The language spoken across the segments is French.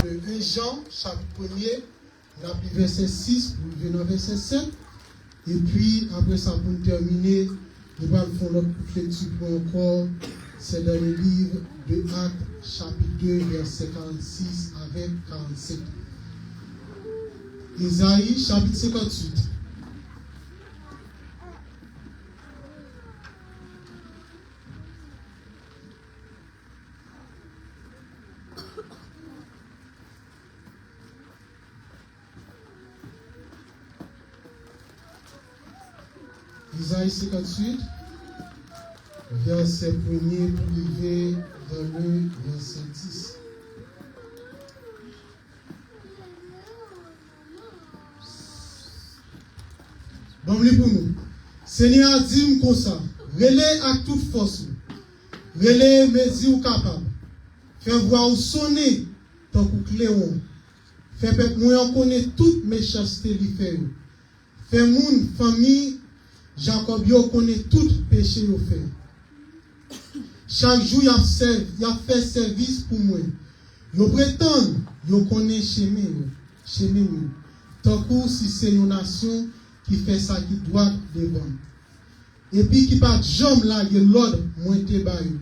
de 1 Jean, chapitre 1er, on a pris verset 6 pour venir dans verset 7. Et puis, après ça, pour terminer, nous allons faire l'autre lecture encore. C'est dans le livre de Actes, chapitre 2, verset 46 avec 47. Isaïe, chapitre 58. Isaïe 58, verset 1er pour arriver dans le verset 10. Bon, pour nous. Seigneur dit comme ça, relais à toute force, relais mesure capable, fais voir ou sonner tant que Cléon, fais peuple moi connaît toute méchanceté li fait. Fais moun famille Jacob yo connaît tout péché yo fait. Chaque jour y a fait service pour moi. Yo prétend yo connaît chemin. Tant que si c'est une nation qui fait ça qui doit devant. Et puis qui pas jamais là l'ordre moi te ba yo.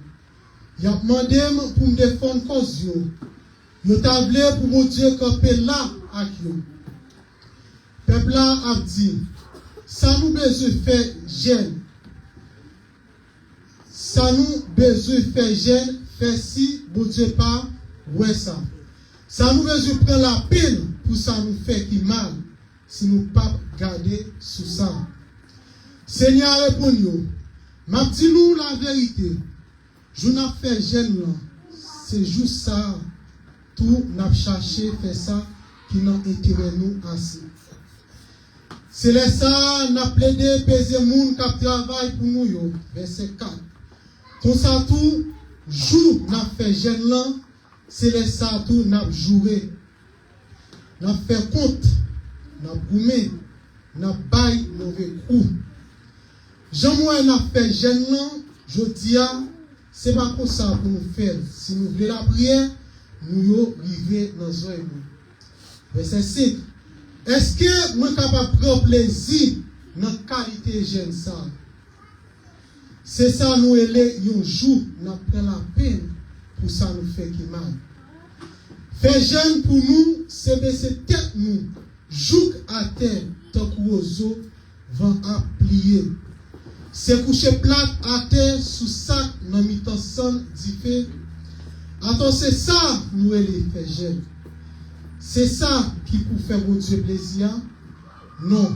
Y a demandé pour me défendre cause yo. Yo tablé pour mon Dieu camper là avec yo. Peuple là a dit ça nous besoin faire jeune. Ça nous besoin faire jeune, faire si, bon Dieu pas, ouais ça. Ça nous besoin prendre la peine pour ça nous faire qui mal, si nous pas garder sous ça. Seigneur répond nous, m'a dit nous la vérité. Je n'ai fait jeune là, c'est juste ça, tout n'a cherché faire ça qui n'a intérêt nous assez. C'est là ça, n'a plaidé, peser moun qui travaille pour nous, yo. Verset 4. Comme ça, tout, jour, n'a fait jeune là, c'est là ça, tout, n'a joué. N'a fait compte, n'a goumé, n'a bail mauvais coup. Jean-moi, n'a fait jeune là, je dis, c'est pas comme ça pour nous faire. Si nous voulons la prière, nous yo arriver dans un verset 5. Est-ce que moi capable de prendre plaisir dans la qualité jeune ça? C'est ça nous un jour nous prenons la peine pour ça nous fait qui mal. Faire jeune pour nous, c'est baisser tête nous, joue à terre tant que l'oiseau va à plier. C'est coucher plate à terre sous sac dans mi-temps sans diffé. Attends, c'est ça nous les faire jeune. C'est ça qui peut faire mon Dieu plaisir? Non.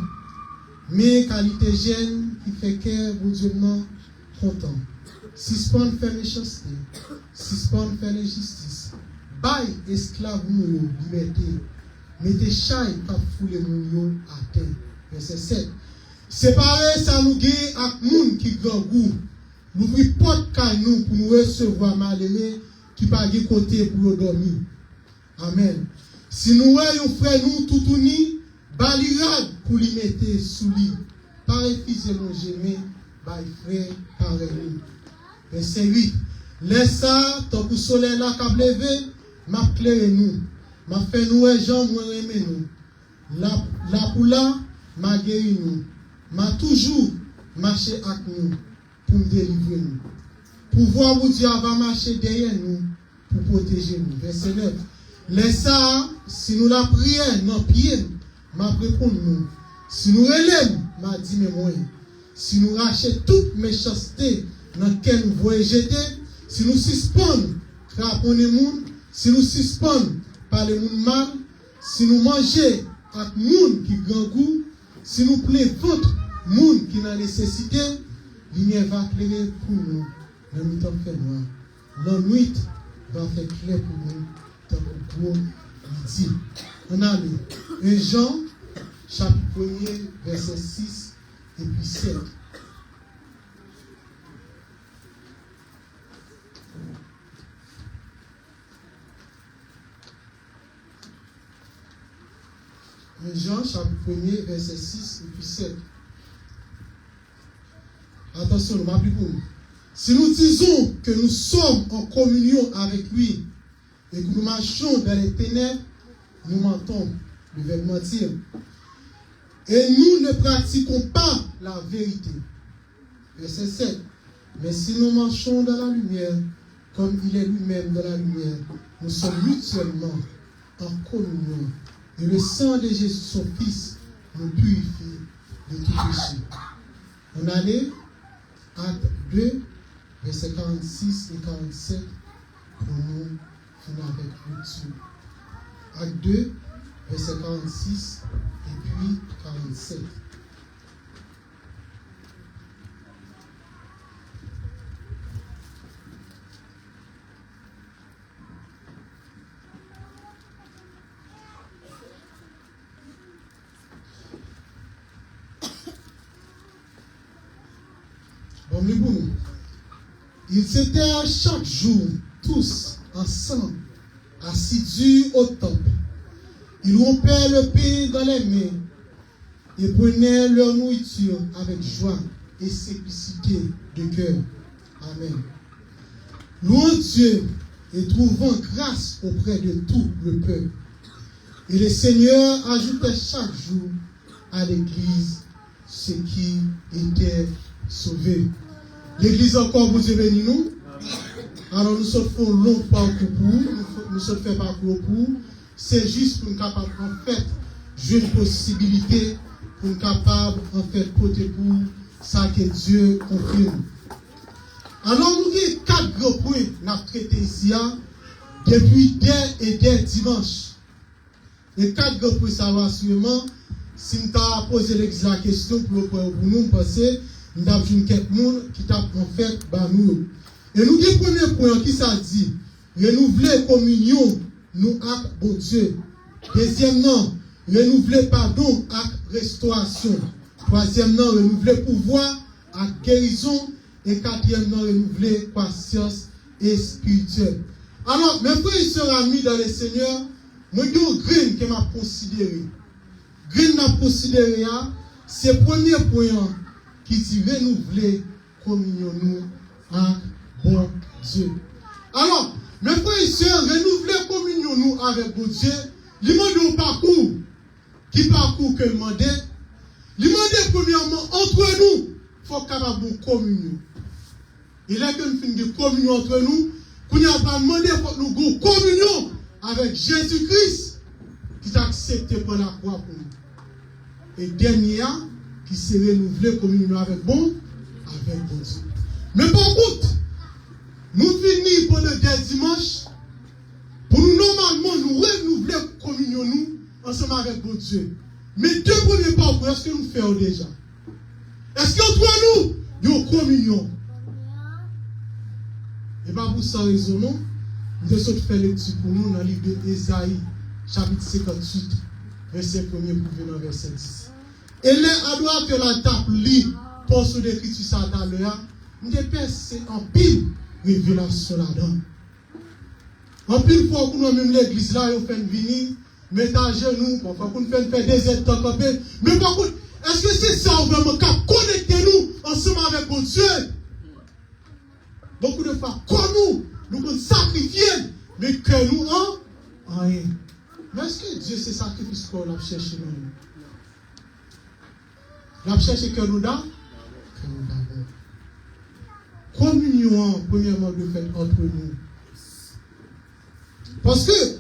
Mais qualité jeune qui fait que mon Dieu non content. Si ce qu'on fait méchanceté, si ce qu'on fait l'injustice, bail esclave nous liberté, mettez chaille pas fouler nous à terre. Verset 7. Séparer ça nous gagne avec moun qui grand goût. Nous pris porte caille nous pour nous recevoir malheureux qui pas de côté pour dormir. Amen. Si nous voyons frère nous tout unis, balirade pour lui mettre sous lit. Pareil fils et mon gémé, bail frère, pareil nous. Verset 8. Laisse ça, tant que le soleil là qu'a levé, m'a clairé nous. M'a fait nous et Jean, moi aimer nous. La pour là, m'a guéri nous. M'a toujours marché avec nous pour me délivrer nous. Pour voir où Dieu va marcher derrière nous pour protéger nous. Verset 9. Laisse ça, si nous la prière, non pied, m'a répondu nous. Si nous relèvons, m'a dit mais moi. Si nous rachetons toute méchanceté dans laquelle nous voyons jeter, si nous suspendons, craponner moun, si nous suspendons, parler moun mal, si nous mangeons avec moun qui grand goût, si nous plaît votre moun qui n'a nécessité, lumière va éclairer pour nous. Dans le temps fait noir. La nuit va faire clair pour nous. Pour midi. On a lu 1 Jean, chapitre 1er, verset 6 et puis 7. Jean, chapitre 1er, verset 6 et puis 7. Attention, nous. Si nous disons que nous sommes en communion avec lui, et que nous marchons dans les ténèbres, nous mentons, le verbe mentir. Et nous ne pratiquons pas la vérité. Verset 7. Mais si nous marchons dans la lumière, comme il est lui-même dans la lumière, nous sommes mutuellement en communion. Et le sang de Jésus, son Fils, nous purifie de tout péché. On allait, Acte 2, versets 46 et 47, pour nous finir avec l'outil. Acte 2, verset 46 et puis 47. Ils étaient chaque jour, tous ensemble, assidus au temple. Ils rompaient le pain dans les mains et prenaient leur nourriture avec joie et simplicité de cœur. Amen. Louant Dieu et trouvant grâce auprès de tout le peuple. Et le Seigneur ajoutait chaque jour à l'Église ceux qui étaient sauvés. L'Église encore, vous bénit nous. Alors nous sommes fait un long parcours pour nous sommes fait parcours pour. C'est juste pour nous capables en fait jouer une possibilité pour nous capables en fait porter pour ça que Dieu confirme. Alors nous avons 4 gros points nous avons traité ici depuis des dimanches. Les 4 gros points ça va sûrement si nous avons posé la question pour nous penser. Nous avons quelqu'un qui t'a en fait nous. Et nous avons le premier point qui ça dit, renouveler communion nous avec bon Dieu. Deuxièmement, renouveler pardon avec restauration. Troisièmement, renouveler pouvoir avec guérison. Et quatrièmement, renouveler patience et spirituelle. Alors, mes frères et sœurs amis dans le Seigneur, moi, j'ai un grain que m'a considéré. Grain m'a considéré, c'est le premier point qui dit renouveler communion nous avec bon Dieu. Alors, mes frères et sœurs, renouveler communion nous avec bon Dieu, il demande un parcours. Qui parcours que demande? Il demande premièrement, entre nous, il faut capable de communion. Il est qu'une fin de communion entre nous, qu'on a pas demandé pour nous une communion avec Jésus-Christ, qui t'a accepté pour la croix pour nous. Et dernier, qui s'est renouvelé communion avec bon Dieu. Mais par contre, nous finissons pendant des dimanches pour nous normalement nous renouveler communion nous ensemble avec bon Dieu. Mais 2 premiers parcours, est-ce que nous faisons déjà? Est-ce qu'entre nous, il y a une communion? Et pas pour ça raison, non? Nous devons faire lecture pour nous dans le livre d'Ésaïe, chapitre 58, verset 1er pour venir verset 10. Et les adorateurs la table lit pour ce d'écriture ça dans l'heure, nous c'est en pile révélation là-dedans. En pile fois que nous même l'église là, on fait venir, mettre à genoux, parfois qu'on fait des étapes, mais par contre, est-ce que c'est ça vraiment qui connecte nous ensemble avec mon Dieu? Beaucoup de fois, comme nous pouvons sacrifier, mais que nous en rien. Mais est-ce que Dieu c'est sacrifice qu'on a cherché nous? La cherche que nous avons. Communion, premièrement, de fait entre nous. Parce que,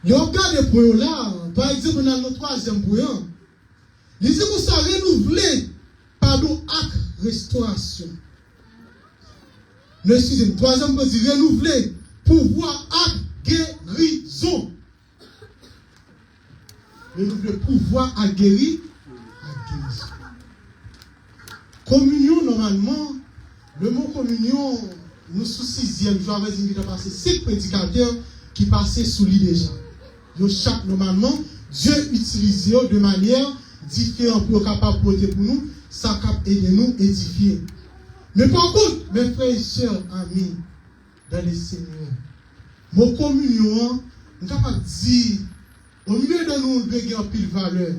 il y a un cas de point là, par exemple, dans le 3e point, il dit que ça renouvelé, pardon, acte restauration. Le 6e, 3e point dit renouvelé, pouvoir, acte, guérison. Renouvelé, pouvoir, à guérir. Communion, normalement, le mot communion, nous sous 6e, j'avais dit qu'il y a passé 5 prédicateurs qui passaient sous lui déjà. Donc, chaque, normalement, Dieu utilise de manière différente pour capable porter pour nous, ça capable aider nous édifier. Mais par contre, mes frères et sœurs, amis, dans le Seigneur, mon communion, nous sommes capable de dire, au milieu de nous, nous avons pile valeur.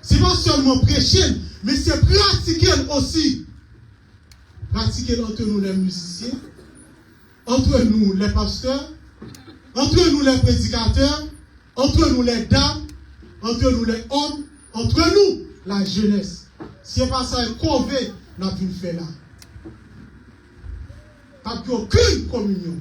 Ce n'est pas seulement prêcher, mais c'est pratiquer aussi. Pratiquer entre nous les musiciens, entre nous les pasteurs, entre nous les prédicateurs, entre nous les dames, entre nous les hommes, entre nous la jeunesse. Si ce n'est pas ça, qu'on veut, on a pu le faire là. Pas aucune communion.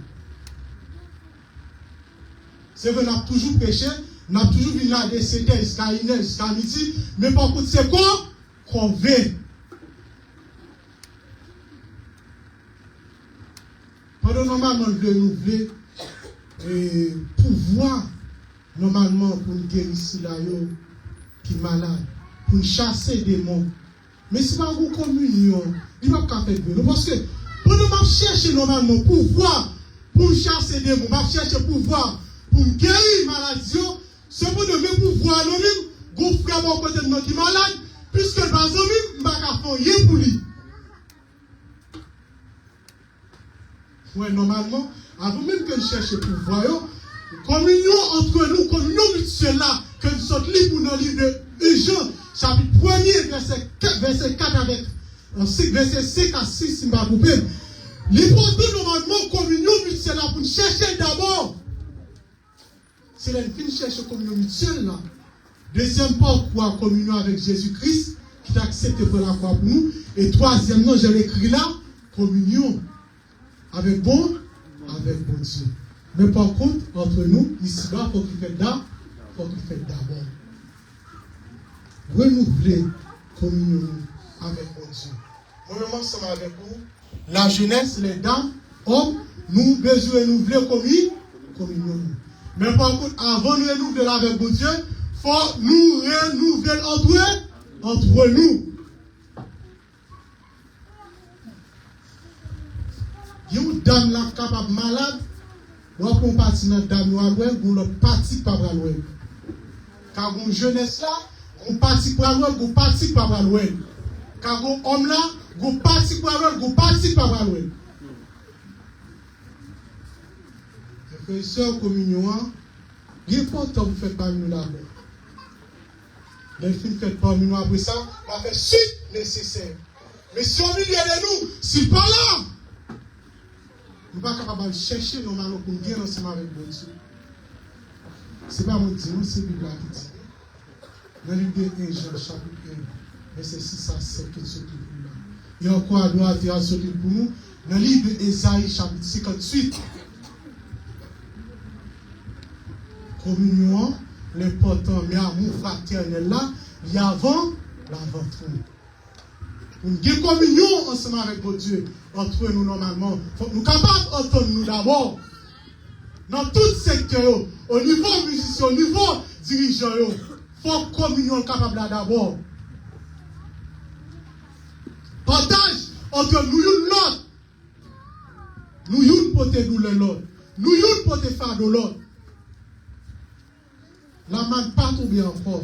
C'est vrai, on a toujours prêché, on a toujours vu là des CT jusqu'à une heure, jusqu'à midi, mais par contre, c'est quoi? Qu'on veut. Pendant normalement, on veut renouveler et pouvoir, normalement, pour nous guérir ici, là, qui est malade, pour nous chasser des démons. Mais si pas une communion, il ne va pas faire de nous. Parce que pour nous chercher normalement pouvoir pour chasser des démons, on va chercher pouvoir pour guérir la maladie, c'est pour nous même pouvoir nous-mêmes, vous frère mon côté de nous qui est malade, puisque le bazar même, je ne vais pas faire rien pour lui. Ouais, normalement, avant même que nous cherchions pouvoir, communion entre nous, communion mutuelle là, que nous sommes libres pour nos livres de Jean, chapitre 1er, verset 4 avec verset 5 à 6, si je ne vais pas couper. L'important normalement, communion mutuelle là, pour nous chercher d'abord. C'est là que nous cherchons communion mutuelle là. Deuxième part, pour communion avec Jésus-Christ, qui t'a accepté pour la croix pour nous. Et troisièmement, je l'écris là, communion avec bon Dieu. Mais par contre, entre nous, ici-bas, il faut qu'il fasse d'abord. Renouveler communion avec mon Dieu. Moi-même, ensemble avec vous, la jeunesse, les dames, hommes, nous besoin de renouveler communion. Mais par contre, avant de renouveler avec mon Dieu, il faut nous renouveler entre nous. Il y a une dame là capable malade, ou on partit dans dame ou l'autre parti pas loin. Car une jeunesse là, on partit pas loin, on partit pas loin. Car un homme là, on partit pas loin, on partit pas loin. Frères et sœurs, communion, il est important que vous faites parmi nous d'abord. Les filles faites parmi nous après ça, on va faire suite nécessaire. Mais si on milieu de nous, si pas là, nous ne sommes pas capables de chercher normalement pour nous guérir ensemble avec bon Dieu. Ce n'est pas mon Dieu, c'est la Bible qui dit. Dans le livre de 1 Jean, chapitre 1, verset 6 à 7, qui est pour nous là. Il y a encore à droite et à sortir pour nous. Dans le livre d'Ésaïe, chapitre 58. Communion, l'important, mais amour fraternel là, il y a avant l'aventure. Pour nous gagner communion ensemble avec votre Dieu, entre nous normalement, il faut nous capables d'entendre nous d'abord. Dans tout secteur, au niveau musicien, au niveau dirigeant, il faut communion capable là d'abord. Partage entre nous et l'autre. Nous une porter douleur l'autre. Nous une porter fardeau l'autre. La main pas tomber encore.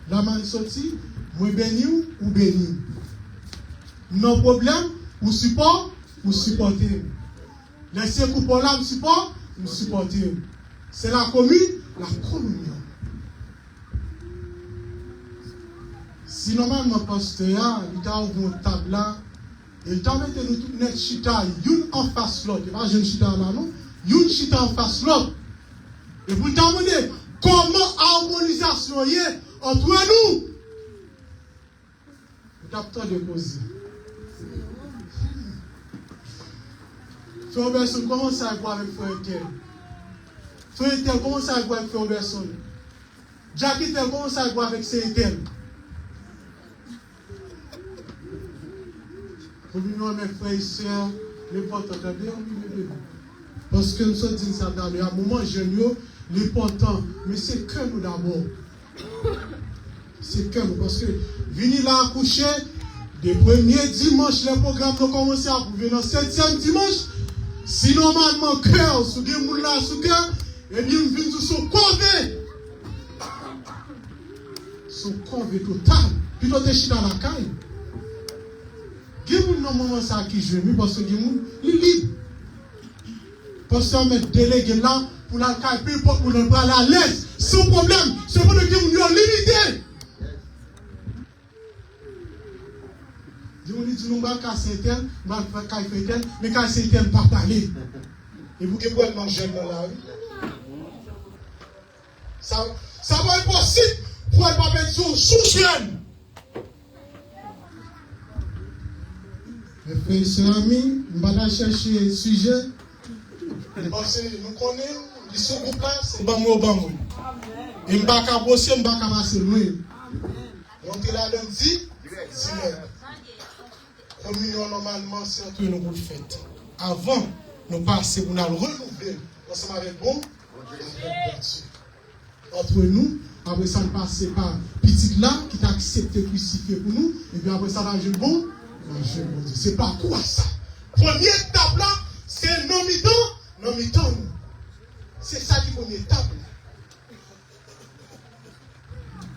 La main sortie, moi béni ou béni. Non problème, ou support, ou supporter. Laissez couper là, support, ou supporter. C'est la communion. Si normalement, pasteur, il a ouvert une table là, et il a mis nous toutes net chita, une en face l'autre. Il n'y a pas jeune chita là, non? Une chita en face l'autre. Et vous demandez comment harmonisation est entre nous. Vous avez temps de causer. Frère Berson, comment ça va avec Frère Etel? Frère Etel, comment ça va avec Frère Berson? Jackie Tel, comment ça va avec Frère Etel? Communion, mes frères et sœurs, l'important de parce que nous sommes dit ça dans le moment jeune, l'important, mais c'est que nous d'abord. C'est que nous, parce que venir là à coucher, des premiers dimanches, les programmes ont commencé à venir dans le 7e dimanche. Si normalement, cœur, sous des moules là, sous cœur, et bien, nous venons sur corvée. Son corvée total. Puis, nous sommes dans la caille. Il y a des moments ça qui joue, parce que il est libre. Parce qu'on met délégué là pour la caille, pour le bras à l'aise, sans problème. C'est pour que nous sommes limités. nous va casser interne, nous va faire casser interne, mais casser interne pas parler. Et vous qui pouvez manger dans la rue. Ça va être possible pour ne pas mettre sous-jeune. Mes frères et sœurs amis, nous allons chercher un sujet. Parce que nous connaissons, les sous-groupes là, c'est bamou au bamou. Et nous ne pouvons pas bosser, nous ne pouvons pas passer loin. On est là lundi, communion normalement, c'est entre nous pour le fête. Avant, nous passer pour nous renouveler ensemble avec bon, entre nous, après ça, nous passer par petit là qui t'a accepté de crucifier pour nous, et puis après ça, va jouer bon. C'est pas quoi ça? Première étape là, c'est non mi-temps. C'est ça qui est première étape.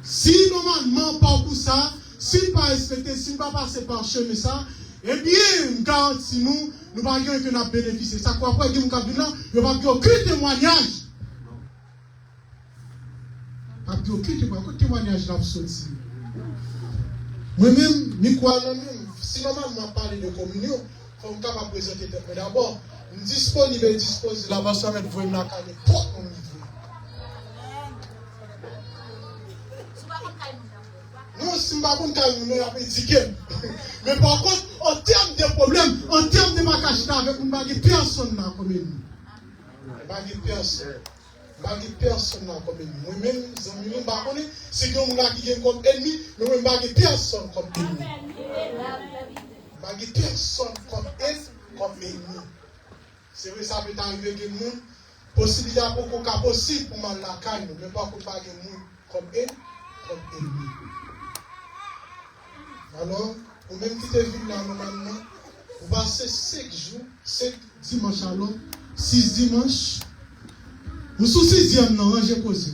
Si normalement pas pour ça, si nous pas respecter, si nous pas passer par chemin ça, eh bien, garantis nous ne pas que nous bénéficier. Ça quoi après que nous avons là, il n'y a pas aucun témoignage. Pas aucun témoignage là sorti. Moi-même, je crois même. Si normalement on parle de communion, il faut qu'on présenter. Mais d'abord, nous disponible et disposé la base à mettre vraiment la carne pour nous livrer. Non, si je ne sais pas si nous avons indiqué. Mais par contre, en termes de problèmes, en termes de maquillage avec nous, il n'y a personne dans la commune. Il n'y a personne dans la commune. Moi-même, je ne sais pas si nous avons comme ennemi, mais il n'y a personne comme ennemi. Il n'y a personne comme ennemi. C'est vrai, ça peut arriver que nous, possibilité pour qu'on possible pour mal la caille, mais pas pour pas que nous comme ennemi. Alors, pour même quitter ville là normalement, vous passez 5 jours, 5 dimanches alors, 6 dimanches. Vous sous 6e non, j'ai posé.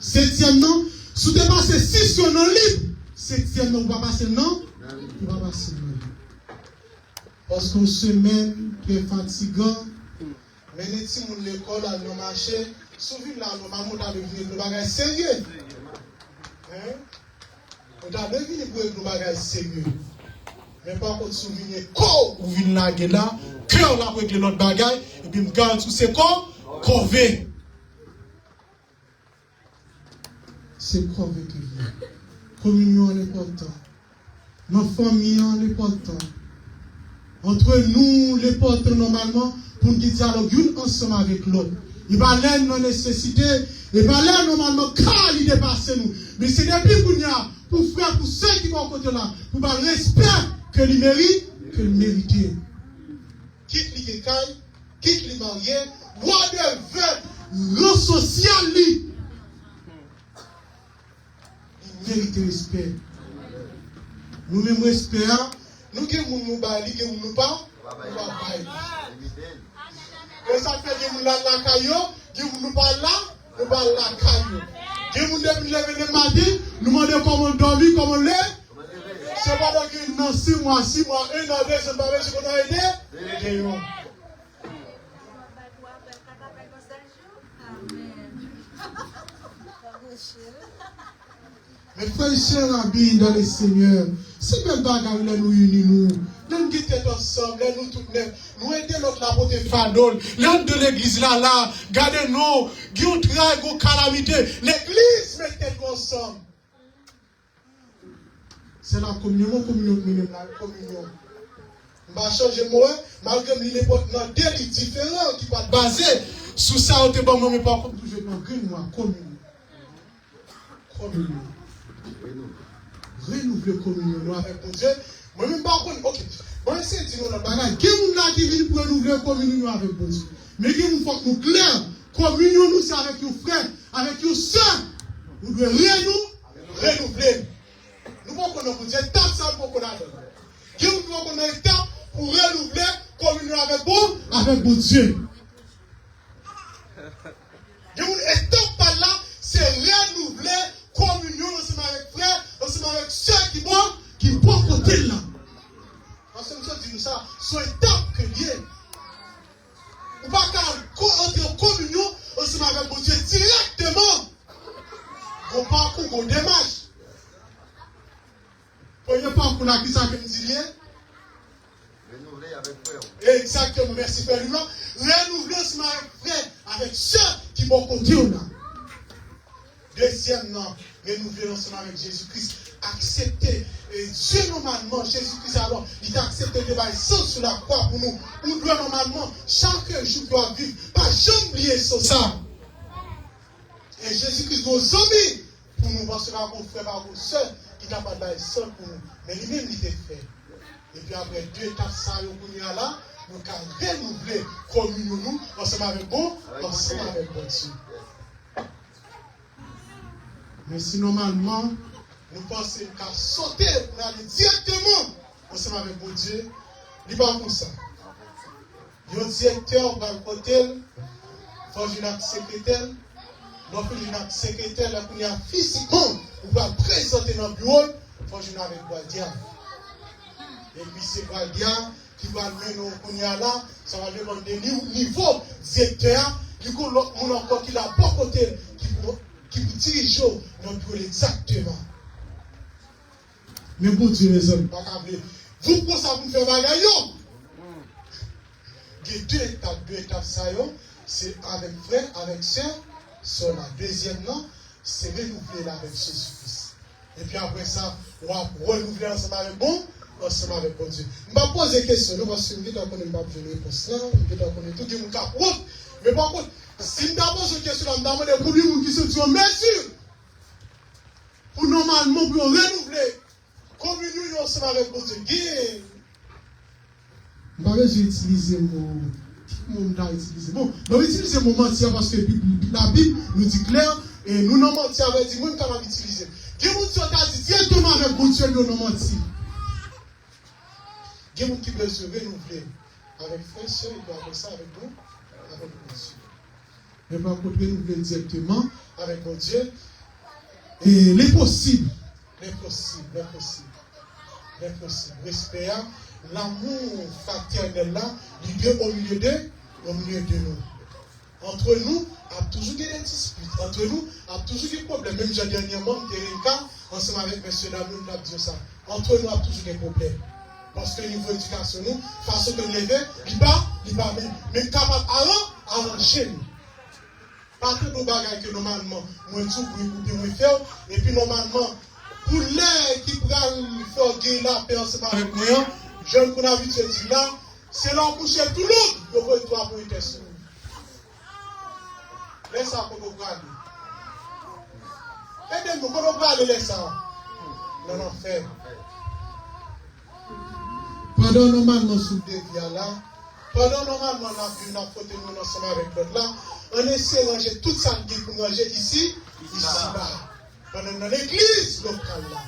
7e non, si vous dépassez 6 sur non libre, 7e non, vous va passer non, vous va passer non. Parce qu'une semaine qui est fatigant, mais les petits gens de l'école, nous marchons, souvent là, normalement, on a devenu des bagages sérieux. On a devenu des bagages sérieux. Mais par contre, souvent, quand vous venez là, cœur là, avec l'autre bagage, et puis, je garde tout c'est quoi? Corvée. C'est corvée que vient. Communion est important. Nos familles sont importantes. Entre nous, les porteurs, normalement, pour nous dialoguer une ensemble avec l'autre. Il va l'air nos nécessités, il va l'air normalement car il dépasse nous. Mais c'est depuis qu'on y a, pour frère, pour ceux qui vont côté là, pour le respect que il mérite, que il mérite. Quitte les cailles, quitte les mariés, whatever, le social, il mérite respect. Nous-mêmes respectons. Nous qui nous bali, qui nous pas, nous pas bali. Et ça fait que nous la caillou, qui nous pas là, nous pas la caillou. Qui nous lever le matin, nous demander comment dormir, comment l'est. C'est pas donc que dans 6 mois, 1 an, 2, c'est pas ce qu'on a aidé. Mes frères et sœurs dans le Seigneur, si même bagarre nous unissons, nous guettons ensemble, nous tous nous aidons notre la beauté fadol, l'un de l'église là, gardez-nous, nous travail, nous calamité, l'église mettez-nous ensemble. C'est la communion, la communion. Je vais changer moi, malgré les dans des livres différents qui vont baser sur ça, on te bon, mais par contre, je vais moi, communion. Communion. Renouveler communion avec mon Dieu. Moi-même, par contre, ok. Moi, c'est dit nous, qui est là qui vient pour renouveler communion avec mon Dieu. Mais qui nous faut nous clair. Communion, nous, c'est avec nos frères, avec nos soeurs. Nous devons renouveler. Nous ne pouvons pas nous dire tant ça pour qu'on a. Qui nous faut qu'on ait temps pour renouveler communion avec mon Dieu. Et étape par là, c'est renouveler communion ensemble avec frères, ensemble avec ceux qui vont côté là. Parce que nous dit nous ça, soit étape que lié. On va entrer en communion ensemble avec mon Dieu directement. On parcours, on démarche. Premier parcours là, qui ça que nous dit Exactement, merci Frère Lula. Renouveler ensemble avec ceux qui vont continuer. Deuxièmement, renouveler ensemble avec Jésus-Christ. Accepter. Et Dieu normalement, Jésus-Christ alors, il a accepté de faire ça sur la croix pour nous. Nous devons normalement, chaque jour doit vivre. Pas jamais oublier ça. Et Jésus-Christ nous a mis pour nous voir cela comme frère, par vos soeurs, qui n'a pas de seul pour nous. Mais lui-même, il était fait. Et puis après 2 étapes, ça, nous là, nous avons renouvelé communion nous, ensemble avec bon, ensemble avec bon Dieu. Mais si normalement, nous pensons qu'à sauter pour aller directement ensemble avec bon Dieu, il n'est pas comme ça. Il y a un directeur dans le côté, il faut que un secrétaire. Donc, il y a un secrétaire qui a physiquement, on va présenter dans le bureau, il faut que je avec Guardia. Et puis, c'est Guardia qui va mener au là, ça va demander niveau directeur, du coup, on a encore qui l'a pas côté, qui vous dirige dans le bureau exactement. Mais pour Dieu, les hommes, vous pensez à vous faire bagaille? Il y a 2 étapes, ça, c'est avec frère, avec soeur. Sur la deuxième, c'est renouveler avec Jésus-Christ. Et puis après ça, on va renouveler ensemble avec bon, ensemble avec bon Dieu. Je vais poser des questions. Nous allons se mettre à connaître une réponse là, on va connaître tout qui nous capote. Mais par contre, si nous avons une question, nous demandons pour lui qui se dit, merci. Pour normalement, pour renouveler, communion ensemble avec bon Dieu. Je vais utiliser mon. Bon, on va utiliser mon mentir parce que la Bible nous dit clair et nous non mentir avec dit, moi, je vais utiliser. Il y a des gens qui disent directement avec bon Dieu, nous non mentir. Il y a des gens qui veulent se renouveler avec frère, soeur, et puis après ça, avec bon Dieu. Mais par contre, renouveler directement avec bon Dieu, et les possibles. Respect, l'amour fraternel là, il est au milieu de nous. Entre nous, il y a toujours des disputes. Entre nous, il y a toujours des problèmes. Même j'ai dernièrement, il y a un cas, ensemble avec M. Damien, on a dit ça. Entre nous, il y a toujours des problèmes. Parce que niveau éducation, nous, façon de lever, il va même capable arranger nous. Pas que nos bagages que normalement, moi, tout pour faire, et puis normalement, pour l'air qui pourra faire gagner la paix ensemble avec moi, je ne connais pas de dire là, c'est là où coucher tout le monde, il faut être toi pour être sur nous. Laisse ça pour nous garder. Aidez-nous, pour nous garder, laisse ça. Non, fait. Pendant normalement sous des vies là, pendant normalement la faute nous ensemble avec l'autre là, on essaie de ranger tout ça pour manger ici bas. Dans l'église locale là.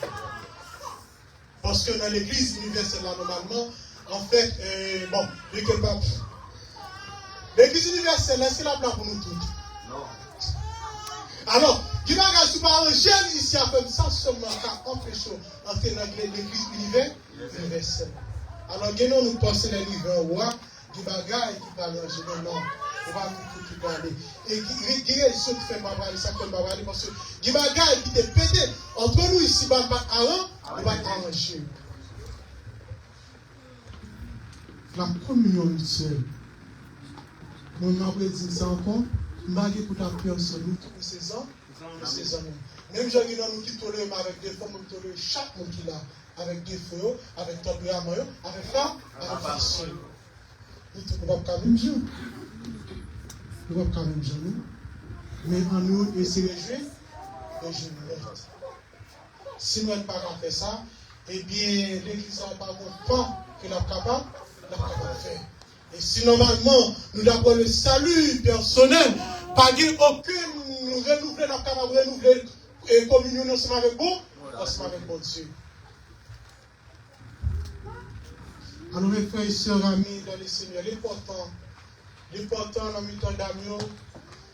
Parce que dans l'église universelle là, normalement, en fait, l'église universelle là, c'est la place pour nous tous. Non. Alors, il va y avoir un jeune ici à faire ça seulement qu'à empêcher d'entrer dans l'église universelle. Alors, nous pensons les livres en roi, du bagage qui parle en général, non. On va tout qui parler. Et qui est ce qui fait parler, ça fait parler, parce que du bagage qui est pété, entre nous ici, on va arranger. La communion mutuelle. Mon m'a dit ça encore, je vais pour ta personne, nous, tous ces ans, même j'ai nous qui tolèrent avec des femmes, nous tolèrent chaque monde qui l'a, avec des feux, avec ton drame, avec femme, avec façon. Nous ne pouvons pas même jour. Nous ne pouvons pas même jour. Mais en nous, et c'est les juifs, meurent. Si nous n'avons pas fait ça, eh bien, l'Église n'a pas comprendre que nous sommes capables de faire. Et si normalement, nous avons le salut personnel, pas aucune nous renouveler, nous sommes capables de renouveler et communion ensemble avec vous, ensemble avec mon Dieu. Alors mes frères et sœurs amis dans le Seigneur, l'important dans le temps d'amour,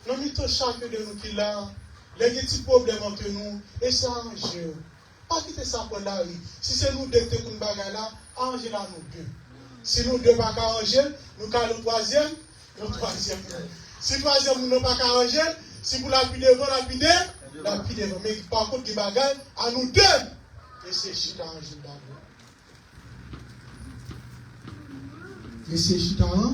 dans le temps chacun de nous qui l'a, les petits problèmes entre nous, et ça arrange. Pas quitter ça pour la vie. Si c'est nous deux qui nous bagarre là, arrangez là nous deux. Si nous deux pas arranger, nous avons le troisième. Si le troisième nous n'avons pas arranger, si vous lapidez devant, lapidez devant. Mais par contre, qui bagarre à nous deux. Et c'est chita arranger d'abord. Monsieur Chitaran,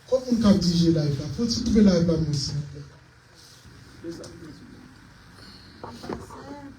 comment on peut dire live là? Faut-il trouver live là, monsieur?